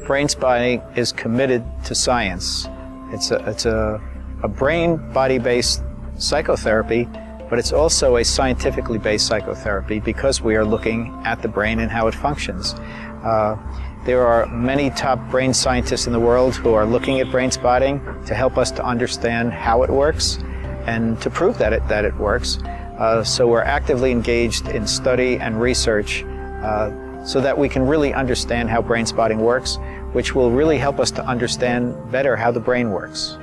BrainSpotting is committed to science. It's a brain-body-based psychotherapy, but it's also a scientifically based psychotherapy because we are looking at the brain and how it functions. There are many top brain scientists in the world who are looking at BrainSpotting to help us to understand how it works and to prove that it works. So we're actively engaged in study and research so that we can really understand how BrainSpotting works, which will really help us to understand better how the brain works.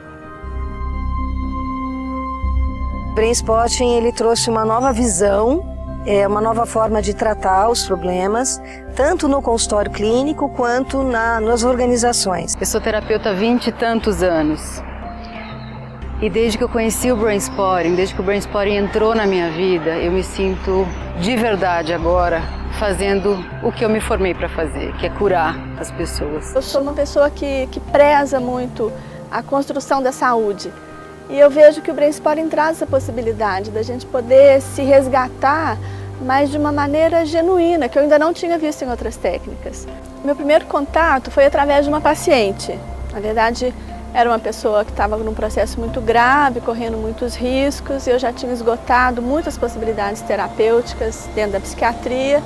O BrainSpotting ele trouxe uma nova visão, uma nova forma de tratar os problemas, tanto no consultório clínico quanto nas organizações. Eu sou terapeuta há 20 e tantos anos. E desde que eu conheci o BrainSpotting, desde que o BrainSpotting entrou na minha vida, eu me sinto de verdade agora fazendo o que eu me formei para fazer, que é curar as pessoas. Eu sou uma pessoa que preza muito a construção da saúde. E eu vejo que o BrainSpotting traz essa possibilidade da gente poder se resgatar, mas de uma maneira genuína, que eu ainda não tinha visto em outras técnicas. Meu primeiro contato foi através de uma paciente. Na verdade, era uma pessoa que estava num processo muito grave, correndo muitos riscos, e eu já tinha esgotado muitas possibilidades terapêuticas dentro da psiquiatria.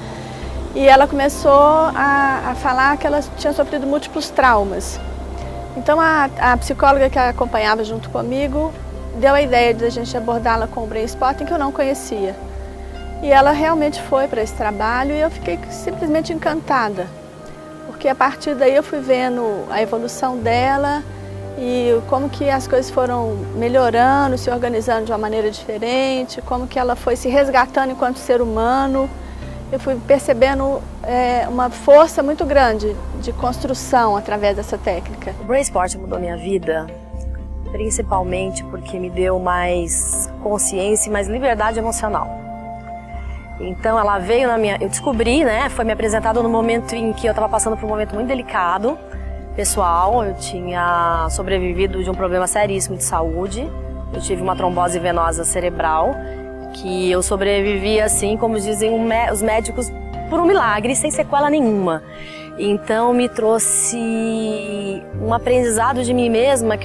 E ela começou a falar que ela tinha sofrido múltiplos traumas. Então a psicóloga que a acompanhava junto comigo deu a ideia de a gente abordá-la com o BrainSpotting, que eu não conhecia. E ela realmente foi para esse trabalho e eu fiquei simplesmente encantada. Porque a partir daí eu fui vendo a evolução dela e como que as coisas foram melhorando, se organizando de uma maneira diferente, como que ela foi se resgatando enquanto ser humano. Eu fui percebendo uma força muito grande de construção através dessa técnica. O BrainSpotting mudou minha vida, principalmente porque me deu mais consciência e mais liberdade emocional. Então ela veio na minha... Eu descobri, né, foi me apresentado no momento em que eu estava passando por um momento muito delicado, pessoal. Eu tinha sobrevivido de um problema seríssimo de saúde. Eu tive uma trombose venosa cerebral, que eu sobrevivi assim, como dizem os médicos, por um milagre, sem sequela nenhuma. Então me trouxe um aprendizado de mim mesma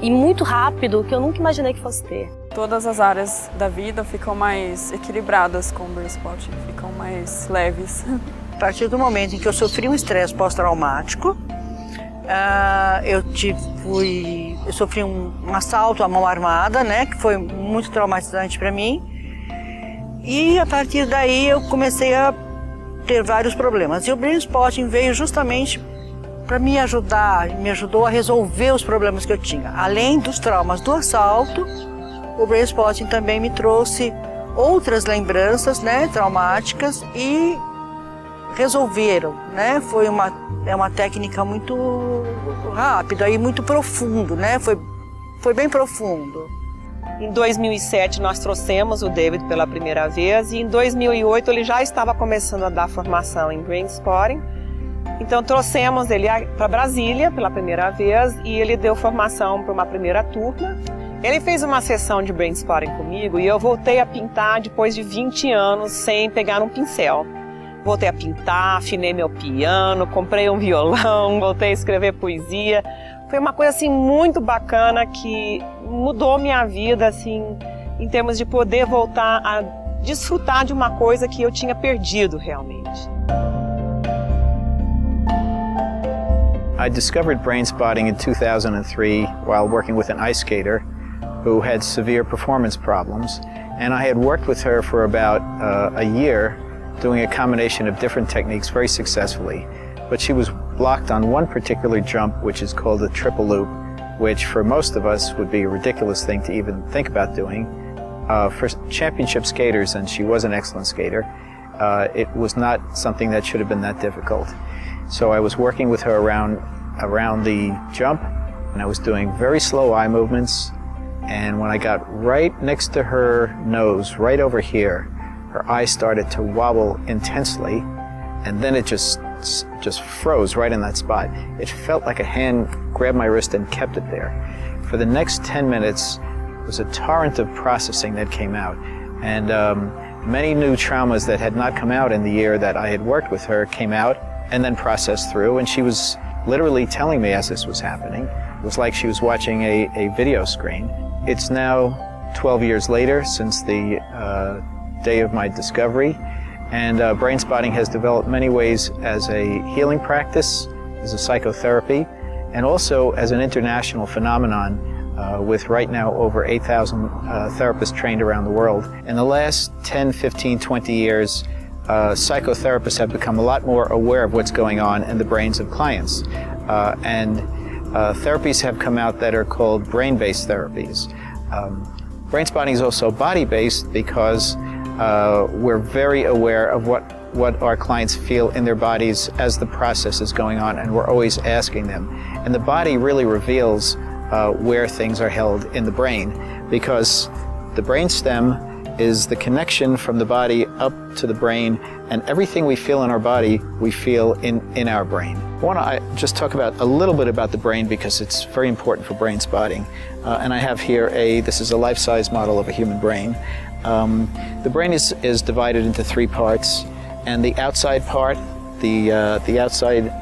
e muito rápido, que eu nunca imaginei que fosse ter. Todas as áreas da vida ficam mais equilibradas com o BrainSpotting, ficam mais leves. A partir do momento em que eu sofri um estresse pós-traumático, eu sofri um assalto à mão armada, né, que foi muito traumatizante para mim. E a partir daí eu comecei a ter vários problemas. E o BrainSpotting veio justamente para me ajudou a resolver os problemas que eu tinha. Além dos traumas do assalto, o BrainSpotting também me trouxe outras lembranças, né, traumáticas e resolveram, né? É uma técnica muito rápida e muito profundo, né? Foi bem profundo. Em 2007 nós trouxemos o David pela primeira vez e em 2008 ele já estava começando a dar formação em BrainSpotting. Então trouxemos ele para Brasília pela primeira vez e ele deu formação para uma primeira turma. Ele fez uma sessão de BrainSpotting comigo e eu voltei a pintar depois de 20 anos sem pegar um pincel. Voltei a pintar, afinei meu piano, comprei um violão, voltei a escrever poesia. Foi uma coisa assim muito bacana que mudou minha vida assim, em termos de poder voltar a desfrutar de uma coisa que eu tinha perdido realmente. I discovered BrainSpotting in 2003 while working with an ice skater who had severe performance problems, and I had worked with her for about a year doing a combination of different techniques very successfully. But she was blocked on one particular jump, which is called a triple loop, which for most of us would be a ridiculous thing to even think about doing. For championship skaters, and she was an excellent skater, it was not something that should have been that difficult. So I was working with her around the jump, and I was doing very slow eye movements, and when I got right next to her nose, right over here, her eyes started to wobble intensely, and then it just froze right in that spot. It felt like a hand grabbed my wrist and kept it there. For the next 10 minutes, it was a torrent of processing that came out, and many new traumas that had not come out in the year that I had worked with her came out and then processed through, and she was literally telling me as this was happening. It was like she was watching a video screen. It's now 12 years later since the day of my discovery, and brain spotting has developed many ways as a healing practice, as a psychotherapy, and also as an international phenomenon with right now over 8,000 therapists trained around the world. In the last 10, 15, 20 years, psychotherapists have become a lot more aware of what's going on in the brains of clients. And therapies have come out that are called brain-based therapies. Brain spotting is also body-based because we're very aware of what our clients feel in their bodies as the process is going on, and we're always asking them. And the body really reveals where things are held in the brain, because the brain stem is the connection from the body up to the brain, and everything we feel in our body, we feel in our brain. I want to just talk about a little bit about the brain because it's very important for brain spotting. And I have here this is a life-size model of a human brain. The brain is divided into three parts, and the outside part, the outside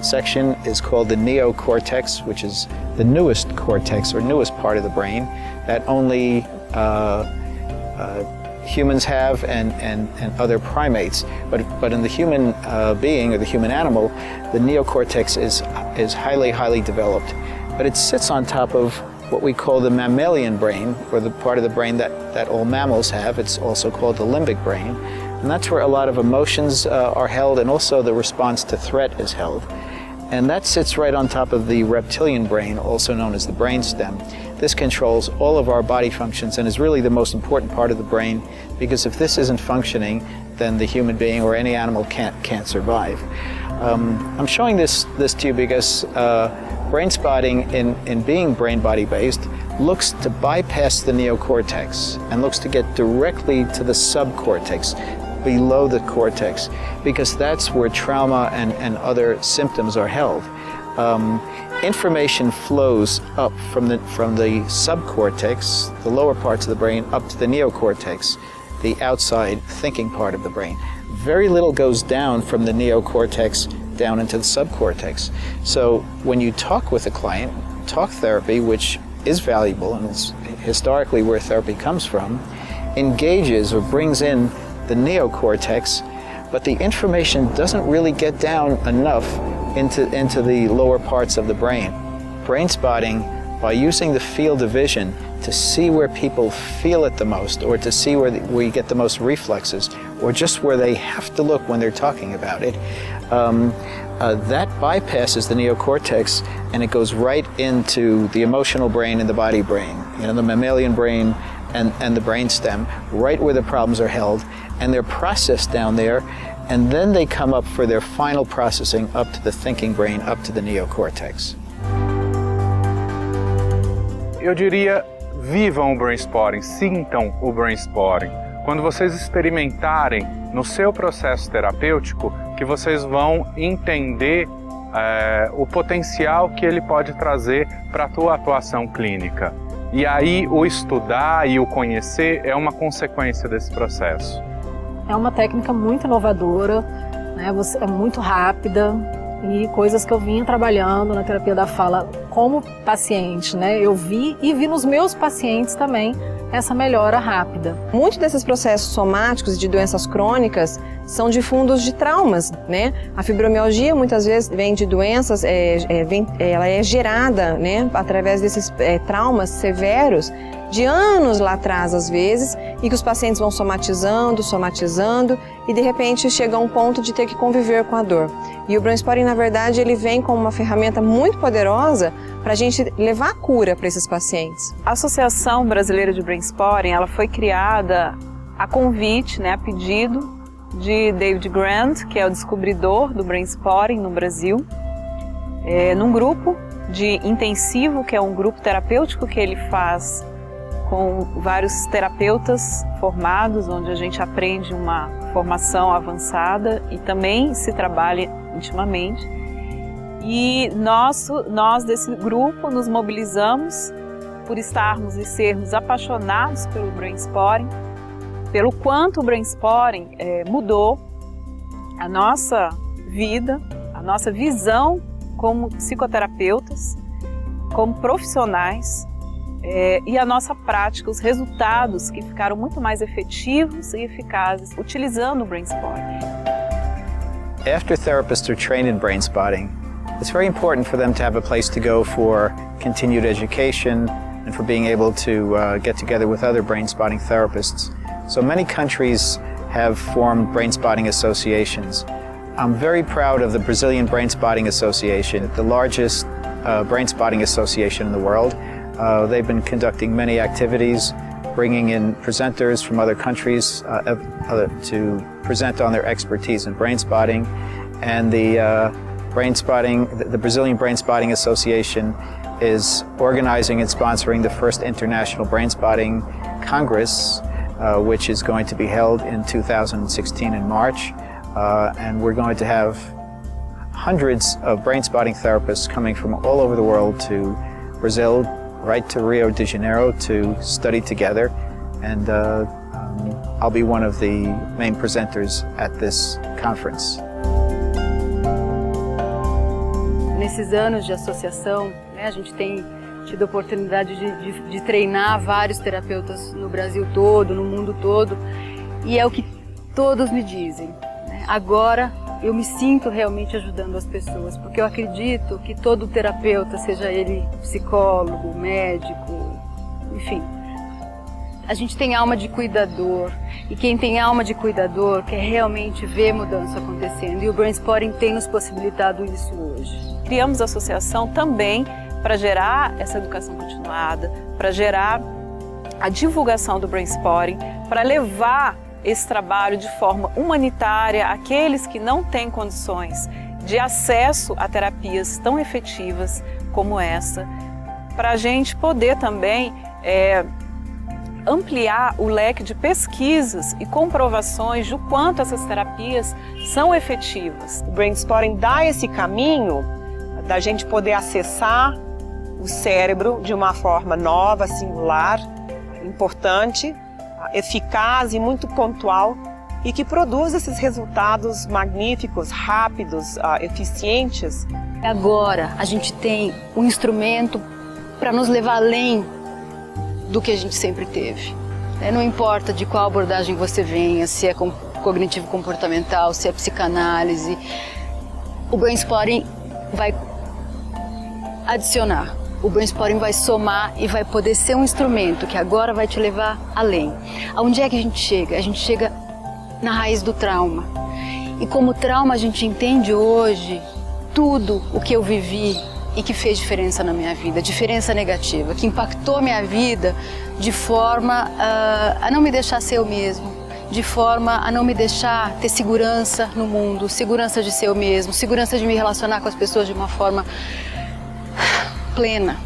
section is called the neocortex, which is the newest cortex or newest part of the brain that only humans have and other primates. But in the human being or the human animal, the neocortex is highly developed. But it sits on top of what we call the mammalian brain, or the part of the brain that all mammals have. It's also called the limbic brain. And that's where a lot of emotions are held, and also the response to threat is held. And that sits right on top of the reptilian brain, also known as the brainstem. This controls all of our body functions and is really the most important part of the brain, because if this isn't functioning, then the human being or any animal can't survive. I'm showing this to you because brain spotting, in being brain-body based, looks to bypass the neocortex and looks to get directly to the subcortex, below the cortex, because that's where trauma and other symptoms are held. Information flows up from the subcortex, the lower parts of the brain, up to the neocortex, the outside thinking part of the brain. Very little goes down from the neocortex down into the subcortex. So when you talk with a client, talk therapy, which is valuable and is historically where therapy comes from, engages or brings in the neocortex, but the information doesn't really get down enough into the lower parts of the brain. Brain spotting, by using the field of vision to see where people feel it the most, or to see where you get the most reflexes, or just where they have to look when they're talking about it, that bypasses the neocortex and it goes right into the emotional brain and the body brain, the mammalian brain and the brainstem, right where the problems are held, and they're processed down there, and then they come up for their final processing up to the thinking brain, up to the neocortex. Eu diria, vivam o brain spotting, sintam o brain spotting. Quando vocês experimentarem no seu processo terapêutico, que vocês vão entender o potencial que ele pode trazer para a tua atuação clínica. E aí o estudar e o conhecer é uma consequência desse processo. É uma técnica muito inovadora, né? É muito rápida, e coisas que eu vinha trabalhando na terapia da fala como paciente, né? Eu vi nos meus pacientes também essa melhora rápida. Muitos desses processos somáticos de doenças crônicas são de fundos de traumas, né? A fibromialgia muitas vezes vem de doenças, ela é gerada, né, através desses traumas severos de anos lá atrás, às vezes, e que os pacientes vão somatizando, e de repente chega a um ponto de ter que conviver com a dor. E o brain spotting, na verdade, ele vem como uma ferramenta muito poderosa para a gente levar a cura para esses pacientes. A Associação Brasileira de Brain Spotting, ela foi criada a convite, né, a pedido de David Grant, que é o descobridor do Brain Spotting no Brasil, num grupo de intensivo, que é um grupo terapêutico que ele faz com vários terapeutas formados, onde a gente aprende uma formação avançada e também se trabalha intimamente. E nós desse grupo nos mobilizamos por estarmos e sermos apaixonados pelo Brain Spotting, pelo quanto o Brain Spotting mudou a nossa vida, a nossa visão como psicoterapeutas, como profissionais, e a nossa prática, os resultados que ficaram muito mais efetivos e eficazes utilizando o brain spotting. After therapists are trained in brain spotting, it's very important for them to have a place to go for continued education and for being able to get together with other brain spotting therapists. So many countries have formed brain spotting associations. I'm very proud of the Brazilian Brain Spotting Association, the largest brain spotting association in the world. They've been conducting many activities, bringing in presenters from other countries to present on their expertise in brain spotting. And the Brazilian Brain Spotting Association is organizing and sponsoring the first International Brain Spotting Congress, which is going to be held in 2016 in March. And we're going to have hundreds of brain spotting therapists coming from all over the world to Brazil, right to Rio de Janeiro to study together. And I'll be one of the main presenters at this conference. Nesses anos de associação, né, a gente tem tido a oportunidade de treinar vários terapeutas no Brasil todo, no mundo todo, e é o que todos me dizem, né? Agora eu me sinto realmente ajudando as pessoas, porque eu acredito que todo terapeuta, seja ele psicólogo, médico, enfim, a gente tem alma de cuidador, e quem tem alma de cuidador quer realmente ver mudança acontecendo, e o Brain Spotting tem nos possibilitado isso hoje. Criamos a associação também para gerar essa educação continuada, para gerar a divulgação do Brain Spotting, para levar esse trabalho de forma humanitária àqueles que não têm condições de acesso a terapias tão efetivas como essa, para a gente poder também ampliar o leque de pesquisas e comprovações de quanto essas terapias são efetivas. O Brain Spotting dá esse caminho da gente poder acessar o cérebro de uma forma nova, singular, importante, eficaz e muito pontual, e que produz esses resultados magníficos, rápidos, eficientes. Agora a gente tem um instrumento para nos levar além do que a gente sempre teve. Não importa de qual abordagem você venha, se é cognitivo-comportamental, se é psicanálise, o Brain Spotting vai adicionar. O Brain Spotting vai somar e vai poder ser um instrumento que agora vai te levar além. Aonde é que a gente chega? A gente chega na raiz do trauma. E como trauma a gente entende hoje tudo o que eu vivi e que fez diferença na minha vida, diferença negativa, que impactou a minha vida de forma a não me deixar ser eu mesmo, de forma a não me deixar ter segurança no mundo, segurança de ser eu mesmo, segurança de me relacionar com as pessoas de uma forma plena.